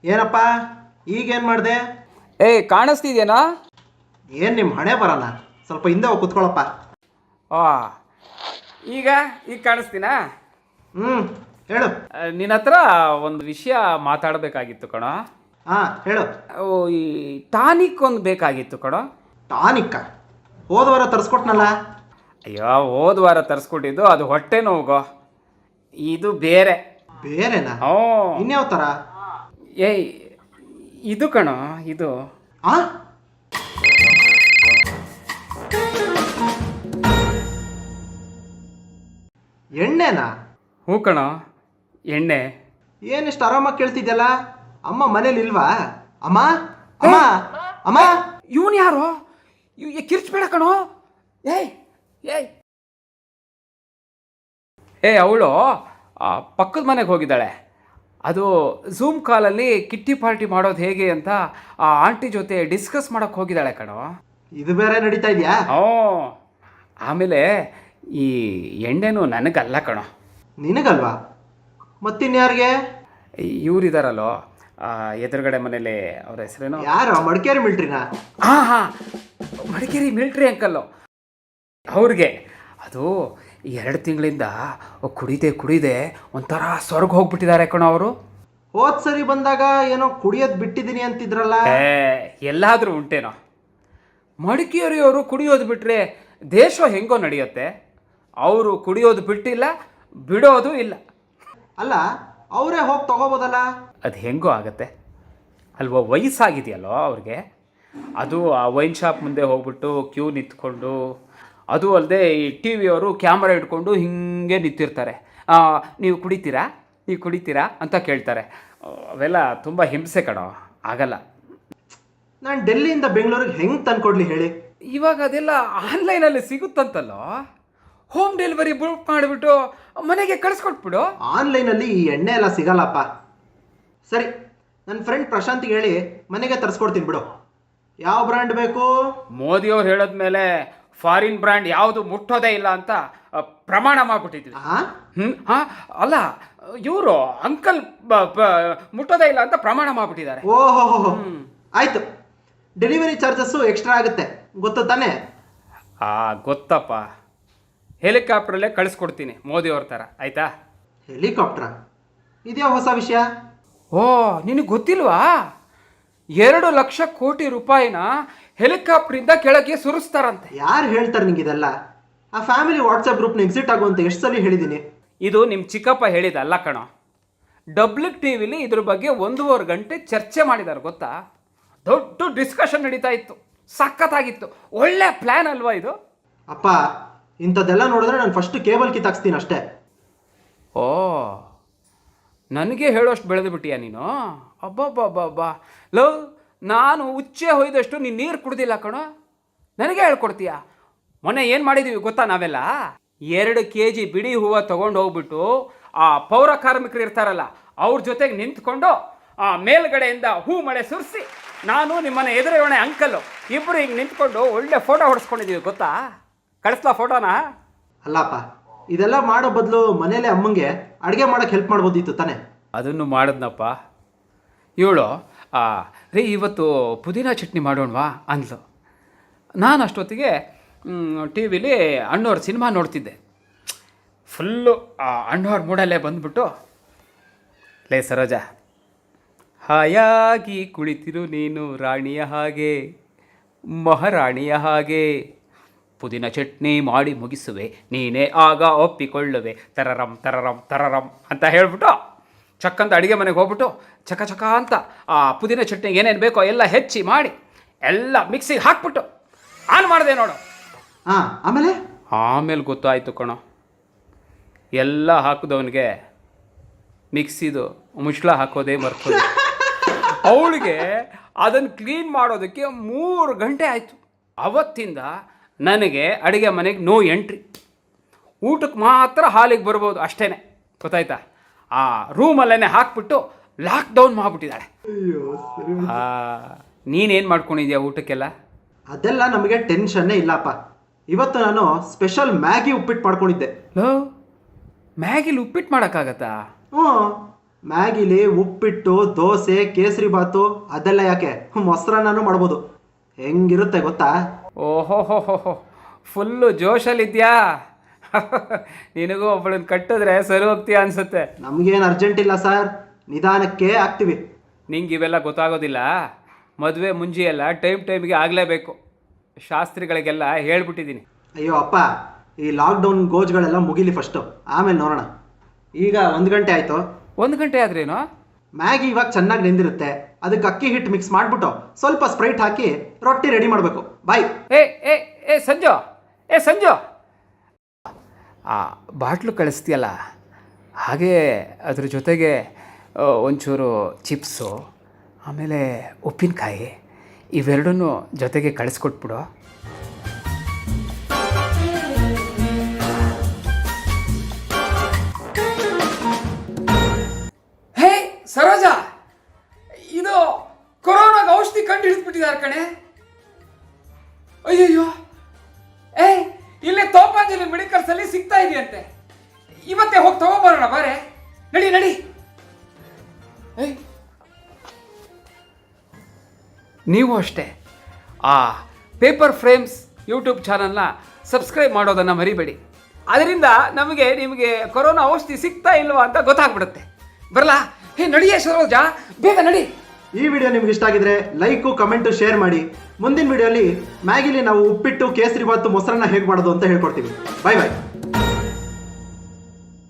ಏನಪ್ಪ ಈಗೇನು ಮಾಡಿದೆ? ಏಯ್ ಕಾಣಿಸ್ತಿದ್ಯೇನಾ? ಏನು ನಿಮ್ಮ ಹಣೆ ಬರಲ್ಲ, ಸ್ವಲ್ಪ ಹಿಂದೆ ಹೋಗಿ ಕುತ್ಕೊಳ್ಳಪ್ಪ. ಆ ಈಗ ಈಗ ಕಾಣಿಸ್ತೀನಾ? ಹ್ಞೂ, ಹೇಳು. ನಿನ್ನ ಹತ್ರ ಒಂದು ವಿಷಯ ಮಾತಾಡಬೇಕಾಗಿತ್ತು ಕಣೋ. ಹಾಂ, ಹೇಳು. ಓ, ಈ ಟಾನಿಕ್ ಒಂದು ಬೇಕಾಗಿತ್ತು ಕಣೋ. ಟಾನಿಕ್ಕ ಹೋದ ವಾರ ತರಿಸ್ಕೊಟ್ನಲ್ಲ. ಅಯ್ಯೋ, ಹೋದ ವಾರ ತರಿಸ್ಕೊಟ್ಟಿದ್ದು ಅದು ಹೊಟ್ಟೆ ನೋವುಗೋ. ಇದು ಬೇರೆ. ಬೇರೆನಾ? ಓ, ಇನ್ಯಾವ ಥರ? ಏಯ್ ಇದು ಕಣೋ, ಇದು. ಆ ಎಣ್ಣೆನಾ? ಹ್ಞೂ ಕಣೋ, ಎಣ್ಣೆ. ಏನಿಷ್ಟು ಆರಾಮಾಗಿ ಕೇಳ್ತಿದ್ಯಲ್ಲ? ಅಮ್ಮ ಮನೇಲಿ ಇಲ್ವಾ? ಅಮ್ಮ ಅಮ್ಮ ಅಮ್ಮ. ಇವನು ಯಾರು? ಕಿರ್ಚ್ಬೇಡ ಕಣೋ. ಏಯ್ ಏಯ್ ಅವಳು ಪಕ್ಕದ ಮನೆಗೆ ಹೋಗಿದ್ದಾಳೆ. ಅದು ಝೂಮ್ ಕಾಲಲ್ಲಿ ಕಿಟ್ಟಿ ಪಾರ್ಟಿ ಮಾಡೋದು ಹೇಗೆ ಅಂತ ಆ ಆಂಟಿ ಜೊತೆ ಡಿಸ್ಕಸ್ ಮಾಡೋಕ್ಕೆ ಹೋಗಿದ್ದಾಳೆ ಕಣೋ. ಇದು ಬೇರೆ ನಡೀತಾ ಇದೆಯಾ? ಓ, ಆಮೇಲೆ ಈ ಎಣ್ಣೆನೂ ನನಗಲ್ಲ ಕಣೋ. ನಿನಗಲ್ವಾ? ಮತ್ತಿನ್ಯಾರಿಗೆ? ಇವರಿದಾರಲ್ಲೋ ಎದುರುಗಡೆ ಮನೇಲಿ, ಅವ್ರ ಹೆಸರೇನು? ಯಾರು? ಮಡಿಕೇರಿ ಮಿಲ್ಟ್ರಿನಾ? ಹಾಂ ಹಾಂ, ಮಡಿಕೇರಿ ಮಿಲ್ಟ್ರಿ ಅಂಕಲ್ಲು. ಅವ್ರಿಗೆ ಅದು 2 ತಿಂಗಳಿಂದ ಕುಡಿದೆ ಒಂಥರ ಸ್ವರ್ಗ ಹೋಗ್ಬಿಟ್ಟಿದ್ದಾರೆ ಕಣೋ ಅವರು. ಹೋದ್ ಸರಿ ಬಂದಾಗ ಏನೋ ಕುಡಿಯೋದು ಬಿಟ್ಟಿದ್ದೀನಿ ಅಂತಿದ್ರಲ್ಲ? ಎಲ್ಲಾದರೂ ಉಂಟೇನೋ. ಮಡಿಕೇರಿಯವರು ಕುಡಿಯೋದು ಬಿಟ್ಟರೆ ದೇಶ ಹೆಂಗೋ ನಡೆಯುತ್ತೆ. ಅವರು ಕುಡಿಯೋದು ಬಿಟ್ಟಿಲ್ಲ, ಬಿಡೋದು ಇಲ್ಲ. ಅಲ್ಲ, ಅವರೇ ಹೋಗಿ ತಗೋಬೋದಲ್ಲ? ಅದು ಹೆಂಗೋ ಆಗತ್ತೆ ಅಲ್ವೋ, ವಯಸ್ಸಾಗಿದೆಯಲ್ಲೋ ಅವ್ರಿಗೆ. ಅದು ಆ ವೈನ್ ಶಾಪ್ ಮುಂದೆ ಹೋಗ್ಬಿಟ್ಟು ಕ್ಯೂ ನಿಂತ್ಕೊಂಡು, ಅದು ಅಲ್ಲದೆ ಈ ಟಿ ವಿಯವರು ಕ್ಯಾಮ್ರಾ ಇಟ್ಕೊಂಡು ಹಿಂಗೆ ನಿಂತಿರ್ತಾರೆ. ನೀವು ಕುಡಿತೀರಾ ಅಂತ ಕೇಳ್ತಾರೆ. ಅವೆಲ್ಲ ತುಂಬ ಹಿಂಸೆ ಕಣೋ, ಆಗಲ್ಲ. ನಾನು ಡೆಲ್ಲಿಯಿಂದ ಬೆಂಗಳೂರಿಗೆ ಹೆಂಗೆ ತಂದ್ಕೊಡ್ಲಿ ಹೇಳಿ? ಇವಾಗ ಅದೆಲ್ಲ ಆನ್ಲೈನಲ್ಲಿ ಸಿಗುತ್ತಂತಲ್ಲೋ. ಹೋಮ್ ಡೆಲಿವರಿ ಬುಕ್ ಮಾಡಿಬಿಟ್ಟು ಮನೆಗೆ ಕಳಿಸ್ಕೊಟ್ಬಿಡು. ಆನ್ಲೈನಲ್ಲಿ ಈ ಎಣ್ಣೆ ಎಲ್ಲ ಸಿಗಲ್ಲಪ್ಪ. ಸರಿ, ನನ್ನ ಫ್ರೆಂಡ್ ಪ್ರಶಾಂತ್ಗೆ ಹೇಳಿ ಮನೆಗೆ ತರಿಸ್ಕೊಡ್ತೀನಿ ಬಿಡು. ಯಾವ ಬ್ರ್ಯಾಂಡ್ ಬೇಕು? ಮೋದಿಯವ್ರು ಹೇಳೋದ್ಮೇಲೆ ಫಾರಿನ್ ಬ್ರ್ಯಾಂಡ್ ಯಾವುದು ಮುಟ್ಟೋದೇ ಇಲ್ಲ ಅಂತ ಪ್ರಮಾಣ ಮಾಡಿಬಿಟ್ಟಿದ್ವಿ. ಹಾಂ ಅಲ್ಲ, ಇವರು ಅಂಕಲ್ ಮುಟ್ಟೋದೇ ಇಲ್ಲ ಅಂತ ಪ್ರಮಾಣ ಮಾಡಿಬಿಟ್ಟಿದ್ದಾರೆ. ಓಹೋ, ಆಯಿತು. ಡೆಲಿವರಿ ಚಾರ್ಜಸ್ಸು ಎಕ್ಸ್ಟ್ರಾ ಆಗುತ್ತೆ, ಗೊತ್ತು ತಾನೇ? ಗೊತ್ತಪ್ಪ. ಹೆಲಿಕಾಪ್ಟ್ರಲ್ಲೇ ಕಳಿಸ್ಕೊಡ್ತೀನಿ ಮೋದಿಯವ್ರ ಥರ, ಆಯಿತಾ? ಹೆಲಿಕಾಪ್ಟ್ರಾ? ಇದ್ಯಾವ ಹೊಸ ವಿಷಯ? ಓ, ನಿನಗೆ ಗೊತ್ತಿಲ್ವಾ? 2 ಲಕ್ಷ ಕೋಟಿ ರೂಪಾಯಿನ ಹೆಲಿಕಾಪ್ಟ್ರಿಂದ ಕೆಳಗೆ ಸುರಿಸ್ತಾರಂತೆ. ಯಾರು ಹೇಳ್ತಾರೆ ನಿಂಗಿದೆಲ್ಲ? ಆ ಫ್ಯಾಮಿಲಿ ವಾಟ್ಸಪ್ ಗ್ರೂಪ್ನ ಎಕ್ಸಿಟ್ ಆಗುವಂತ ಎಷ್ಟು ಸಲ ಹೇಳಿದ್ದೀನಿ. ಇದು ನಿಮ್ಮ ಚಿಕ್ಕಪ್ಪ ಹೇಳಿದಲ್ಲ ಕಣೋ. ಡಬ್ಲಿಕ್ ಟಿ ವಿಲಿ ಇದ್ರ ಬಗ್ಗೆ 1.5 ಗಂಟೆ ಚರ್ಚೆ ಮಾಡಿದ್ದಾರೆ, ಗೊತ್ತಾ? ದೊಡ್ಡ ಡಿಸ್ಕಷನ್ ನಡೀತಾ ಇತ್ತು, ಸಖತ್ತಾಗಿತ್ತು. ಒಳ್ಳೆ ಪ್ಲ್ಯಾನ್ ಅಲ್ವಾ ಇದು? ಅಪ್ಪ, ಇಂಥದ್ದೆಲ್ಲ ನೋಡಿದ್ರೆ ನಾನು ಫಸ್ಟ್ ಕೇಬಲ್ ಕಿತ್ತಾಕ್ಸ್ತೀನಿ ಅಷ್ಟೇ. ಓ, ನನಗೆ ಹೇಳೋಷ್ಟು ಬೆಳೆದು ಬಿಟ್ಟಿಯಾ ನೀನು? ಅಬ್ಬಬ್ಬಬ್ಬಬ್ಬಾ. ಲವ್, ನಾನು ಉಚ್ಚೆ ಹೊಯ್ದಷ್ಟು ನೀನು ನೀರು ಕುಡ್ದಿಲ್ಲ ಕಣೋ, ನನಗೆ ಹೇಳ್ಕೊಡ್ತೀಯ? ಮೊನ್ನೆ ಏನು ಮಾಡಿದ್ದೀವಿ ಗೊತ್ತಾ? ನಾವೆಲ್ಲ 2 kg ಬಿಡಿ ಹೂವು ತೊಗೊಂಡು ಹೋಗ್ಬಿಟ್ಟು ಆ ಪೌರ ಕಾರ್ಮಿಕರು ಇರ್ತಾರಲ್ಲ ಅವ್ರ ಜೊತೆಗೆ ನಿಂತ್ಕೊಂಡು ಆ ಮೇಲ್ಗಡೆಯಿಂದ ಹೂ ಮಳೆ ಸುರಿಸಿ, ನಾನು ನಿಮ್ಮನೆ ಎದುರುಗಡೆ ಅಂಕಲ್ಲು ಇಬ್ಬರು ಹಿಂಗೆ ನಿಂತ್ಕೊಂಡು ಒಳ್ಳೆ ಫೋಟೋ ಹೊಡೆಸ್ಕೊಂಡಿದ್ದೀವಿ, ಗೊತ್ತಾ? ಕಳಿಸ್ಲಾ ಫೋಟೋನಾ? ಅಲ್ಲಪ್ಪ, ಇದೆಲ್ಲ ಮಾಡೋ ಬದಲು ಮನೇಲೆ ಅಮ್ಮಂಗೆ ಅಡುಗೆ ಮಾಡೋಕ್ಕೆ ಹೆಲ್ಪ್ ಮಾಡ್ಬೋದಿತ್ತು ತಾನೆ? ಅದನ್ನು ಮಾಡಿದ್ನಪ್ಪ. ಇವಳು ರೀ ಇವತ್ತು ಪುದೀನ ಚಟ್ನಿ ಮಾಡೋಣವಾ ಅಂದ್ಲು. ನಾನು ಅಷ್ಟೊತ್ತಿಗೆ ಟಿ ವಿಲಿ ಅಣ್ಣವ್ರ ಸಿನಿಮಾ ನೋಡ್ತಿದ್ದೆ. ಫುಲ್ಲು ಅಣ್ಣವ್ರ ಮೂಡಲ್ಲೇ ಬಂದ್ಬಿಟ್ಟು, ಲೇ ಸರೋಜಾ, ಹಾಯಾಗಿ ಕುಳಿತಿರು ನೀನು ರಾಣಿಯ ಹಾಗೆ, ಮಹಾರಾಣಿಯ ಹಾಗೆ, ಪುದೀನ ಚಟ್ನಿ ಮಾಡಿ ಮುಗಿಸುವೆ ನೀನೇ ಆಗ ಒಪ್ಪಿಕೊಳ್ಳುವೆ, ತರರಂ ತರರಂ ತರರಂ ಅಂತ ಹೇಳ್ಬಿಟ್ಟು ಚಕ್ಕಂತ ಅಡುಗೆ ಮನೆಗೆ ಹೋಗ್ಬಿಟ್ಟು ಚಕ ಚಕ ಅಂತ ಆ ಪುದೀನ ಚಟ್ನಿಗೆ ಏನೇನು ಬೇಕೋ ಎಲ್ಲ ಹೆಚ್ಚಿ ಮಾಡಿ ಎಲ್ಲ ಮಿಕ್ಸಿಗೆ ಹಾಕ್ಬಿಟ್ಟು ಆನ್ ಮಾಡಿದೆ ನೋಡು. ಆಮೇಲೆ ಗೊತ್ತಾಯಿತು ಕಣೋ, ಎಲ್ಲ ಹಾಕಿದವನಿಗೆ ಮಿಕ್ಸಿದು ಮುಚ್ಚಳ ಹಾಕೋದೇ ಮರ್ತೋದು. ಅವಳಿಗೆ ಅದನ್ನು ಕ್ಲೀನ್ ಮಾಡೋದಕ್ಕೆ 3 ಗಂಟೆ ಆಯಿತು. ಅವತ್ತಿಂದ ನನಗೆ ಅಡುಗೆ ಮನೆಗೆ ನೋ ಎಂಟ್ರಿ. ಊಟಕ್ಕೆ ಮಾತ್ರ ಹಾಲಿಗೆ ಬರ್ಬೋದು ಅಷ್ಟೇ, ಗೊತ್ತಾಯ್ತಾ? ಆ ರೂಮಲ್ಲೇ ಹಾಕ್ಬಿಟ್ಟು ಲಾಕ್ಡೌನ್ ಮಾಡಿಬಿಟ್ಟಿದ್ದಾಳೆ. ನೀನೇನು ಮಾಡ್ಕೊಂಡಿದ್ಯಾ ಊಟಕ್ಕೆಲ್ಲ? ಅದೆಲ್ಲ ನಮಗೆ ಟೆನ್ಷನ್ನೇ ಇಲ್ಲಪ್ಪ. ಇವತ್ತು ನಾನು ಸ್ಪೆಷಲ್ ಮ್ಯಾಗಿ ಉಪ್ಪಿಟ್ಟು ಮಾಡ್ಕೊಂಡಿದ್ದೆ. ಮ್ಯಾಗಿಲಿ ಉಪ್ಪಿಟ್ಟು ಮಾಡೋಕ್ಕಾಗತ್ತಾ? ಹ್ಞೂ, ಮ್ಯಾಗಿಲಿ ಉಪ್ಪಿಟ್ಟು ದೋಸೆ ಕೇಸರಿ ಬಾತು ಅದೆಲ್ಲ ಯಾಕೆ ಮೊಸರನ್ನೂ ಮಾಡ್ಬೋದು. ಹೆಂಗಿರುತ್ತೆ ಗೊತ್ತಾ? ಓಹೋ ಫುಲ್ಲು ಜೋಶಲ್ಲಿದ್ಯಾ. ನಿನಗೂ ಒಬ್ಬಳನ್ನ ಕಟ್ಟಿದ್ರೆ ಸರಿ ಹೋಗ್ತೀಯ ಅನ್ಸುತ್ತೆ. ನಮಗೇನು ಅರ್ಜೆಂಟ್ ಇಲ್ಲ ಸರ್, ನಿಧಾನಕ್ಕೆ ಆಗ್ತೀವಿ. ನಿಂಗೆ ಇವೆಲ್ಲ ಗೊತ್ತಾಗೋದಿಲ್ಲ. ಮದುವೆ ಮುಂಜಿ ಎಲ್ಲ ಟೈಮ್ಗೆ ಆಗಲೇಬೇಕು. ಶಾಸ್ತ್ರಿಗಳಿಗೆಲ್ಲ ಹೇಳ್ಬಿಟ್ಟಿದ್ದೀನಿ. ಅಯ್ಯೋ ಅಪ್ಪ, ಈ ಲಾಕ್ಡೌನ್ ಗೋಜ್ಗಳೆಲ್ಲ ಮುಗಿಲಿ ಫಸ್ಟು, ಆಮೇಲೆ ನೋಡೋಣ. ಈಗ 1 ಗಂಟೆ ಆಯಿತು. 1 ಗಂಟೆ ಆದ್ರೇನು? ಮ್ಯಾಗಿ ಇವಾಗ ಚೆನ್ನಾಗಿ ನೆಂದಿರುತ್ತೆ, ಅದಕ್ಕೆ ಅಕ್ಕಿ ಹಿಟ್ಟು ಮಿಕ್ಸ್ ಮಾಡಿಬಿಟ್ಟು ಸ್ವಲ್ಪ ಸ್ಪ್ರೈಟ್ ಹಾಕಿ ರೊಟ್ಟಿ ರೆಡಿ ಮಾಡಬೇಕು. ಬಾಯ್. ಏ ಸಂಜು ಆ ಬಾಟ್ಲು ಕಳಿಸ್ತೀಯಲ್ಲ, ಹಾಗೆ ಅದ್ರ ಜೊತೆಗೆ ಒಂಚೂರು ಚಿಪ್ಸು, ಆಮೇಲೆ ಉಪ್ಪಿನಕಾಯಿ ಇವೆರಡನ್ನೂ ಜೊತೆಗೆ ಕಳಿಸ್ಕೊಟ್ಬಿಡು. ಹೇ ಸರೋಜ, ಇದು ಕೊರೋನಾಗೆ ಔಷಧಿ ಕಂಡು ಹಿಡಿದ್ಬಿಟ್ಟಿದ್ದಾರೆ ಕಣೆ. ಅಯ್ಯಯ್ಯೋ, ಇಲ್ಲೇ ತೋಪಾಂಜಲಿ ಮೆಡಿಕಲ್ಸ್ ಅಲ್ಲಿ ಸಿಗ್ತಾ ಇದೆಯಂತೆ. ಇವತ್ತೇ ಹೋಗಿ ತಗೋಬರೋಣ, ಬಾರೆ ನಡಿ. ನೀವು ಅಷ್ಟೇ ಆ ಪೇಪರ್ ಫ್ರೇಮ್ಸ್ ಯೂಟ್ಯೂಬ್ ಚಾನಲ್ನ ಸಬ್ಸ್ಕ್ರೈಬ್ ಮಾಡೋದನ್ನು ಮರಿಬೇಡಿ. ಅದರಿಂದ ನಿಮಗೆ ಕೊರೋನಾ ಔಷಧಿ ಸಿಗ್ತಾ ಇಲ್ವಾ ಅಂತ ಗೊತ್ತಾಗ್ಬಿಡುತ್ತೆ. ಬರಲಾ? ನಡಿಯೇ ಸರೋಜಾ, ಬೇಗ ನಡಿ. ಈ ವಿಡಿಯೋ ನಿಮ್ಗೆ ಇಷ್ಟ ಆಗಿದ್ರೆ ಲೈಕು ಕಮೆಂಟು ಶೇರ್ ಮಾಡಿ. ಮುಂದಿನ ವಿಡಿಯೋಲಿ ಮ್ಯಾಗಿಲಿ ನಾವು ಉಪ್ಪಿಟ್ಟು ಕೇಸರಿ ಬಾತು ಮೊಸರನ್ನ ಹೇಗೆ ಮಾಡೋದು ಅಂತ ಹೇಳ್ಕೊಡ್ತೀವಿ. ಬಾಯ್.